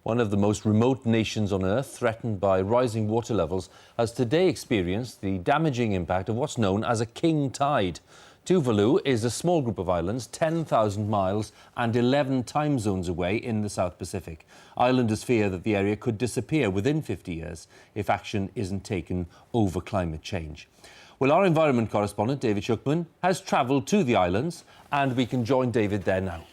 One of the most remote nations on Earth, threatened by rising water levels, has today experienced the damaging impact of what's known as a king tide. Tuvalu is a small group of islands 10,000 miles and 11 time zones away in the South Pacific. Islanders fear that the area could disappear within 50 years if action isn't taken over climate change. Well, our environment correspondent, David Shookman, has travelled to the islands, and we can join David there now.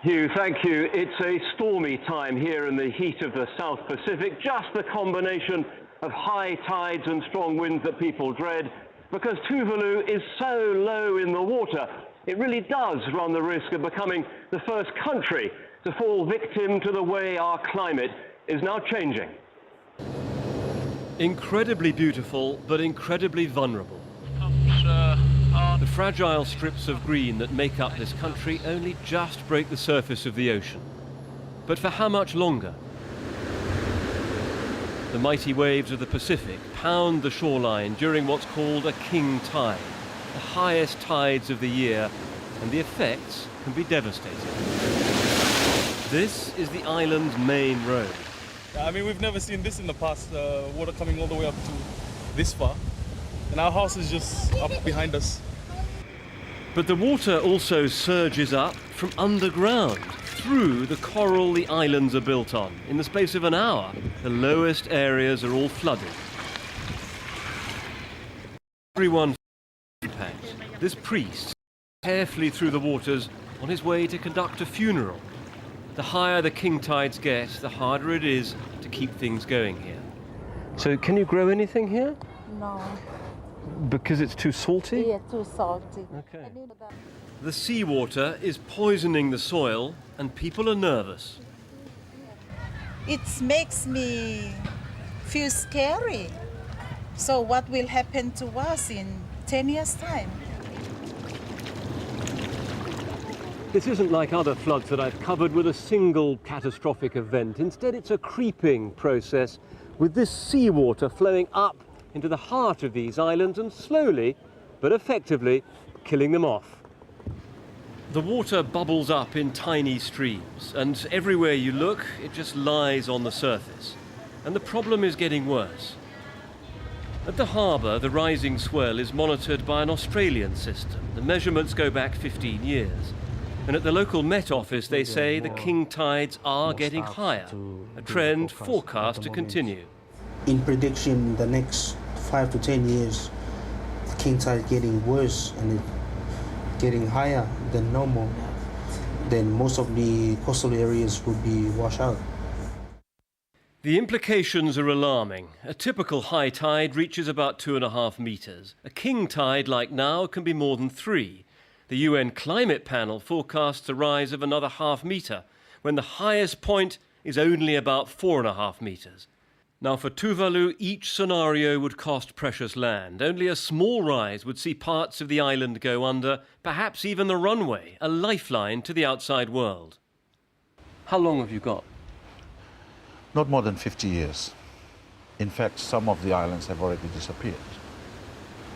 Hugh, thank you. It's a stormy time here in the heat of the South Pacific, just the combination of high tides and strong winds that people dread. Because Tuvalu is so low in the water, it really does run the risk of becoming the first country to fall victim to the way our climate is now changing. Incredibly beautiful, but incredibly vulnerable. The fragile strips of green that make up this country only just break the surface of the ocean. But for how much longer? The mighty waves of the Pacific pound the shoreline during what's called a king tide, the highest tides of the year, and the effects can be devastating. This is the island's main road. I mean, we've never seen this in the past, water coming all the way up to this far. And our house is just up behind us. But the water also surges up from underground, through the coral the islands are built on. In the space of an hour, the lowest areas are all flooded. Everyone impact. This priest carefully through the waters on his way to conduct a funeral. The higher the king tides get, the harder it is to keep things going here. So can you grow anything here? No. Because it's too salty? Yeah, too salty. Okay. The seawater is poisoning the soil and people are nervous. It makes me feel scary. So what will happen to us in 10 years' time? This isn't like other floods that I've covered with a single catastrophic event. Instead, it's a creeping process with this seawater flowing up into the heart of these islands and slowly, but effectively, killing them off. The water bubbles up in tiny streams, and everywhere you look, it just lies on the surface. And the problem is getting worse. At the harbour, the rising swell is monitored by an Australian system. The measurements go back 15 years. And at the local Met Office, they say the king tides are getting higher, a trend forecast to continue. In prediction, the next 5 to 10 years, the king tide getting worse and it getting higher than normal. Then most of the coastal areas would be washed out. The implications are alarming. A typical high tide reaches about 2.5 meters. A king tide like now can be more than 3. The UN Climate Panel forecasts a rise of another ½ metre, when the highest point is only about 4.5 meters. Now for Tuvalu, each scenario would cost precious land. Only a small rise would see parts of the island go under, perhaps even the runway, a lifeline to the outside world. How long have you got? Not more than 50 years. In fact, some of the islands have already disappeared.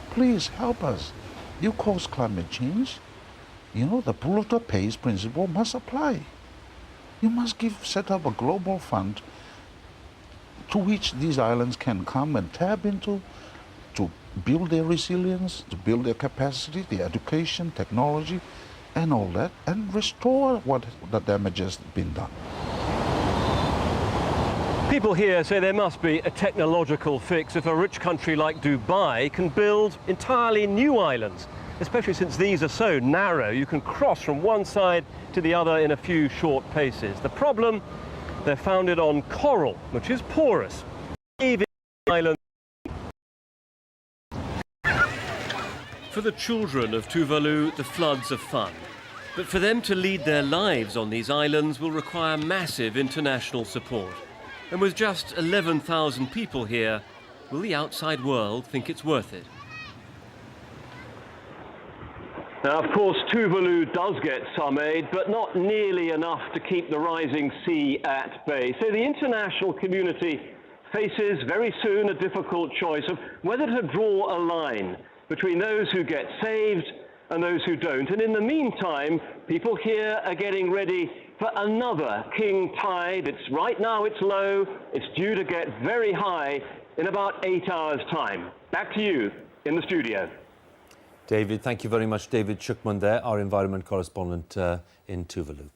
Please help us. You cause climate change. You know, the polluter pays principle must apply. You must set up a global fund to which these islands can come and tap into to build their resilience, to build their capacity, their education, technology, and all that, and restore what the damage has been done. People here say there must be a technological fix if a rich country like Dubai can build entirely new islands, especially since these are so narrow you can cross from one side to the other in a few short paces. The problem, they're founded on coral, which is porous, leaving islands. For the children of Tuvalu, the floods are fun. But for them to lead their lives on these islands will require massive international support. And with just 11,000 people here, will the outside world think it's worth it? Now, of course, Tuvalu does get some aid, but not nearly enough to keep the rising sea at bay. So the international community faces very soon a difficult choice of whether to draw a line between those who get saved and those who don't. And in the meantime, People here are getting ready for another king tide. Right now it's low. It's due to get very high in about 8 hours' time. Back to you in the studio. David, thank you very much. David Shukman there, our environment correspondent in Tuvalu.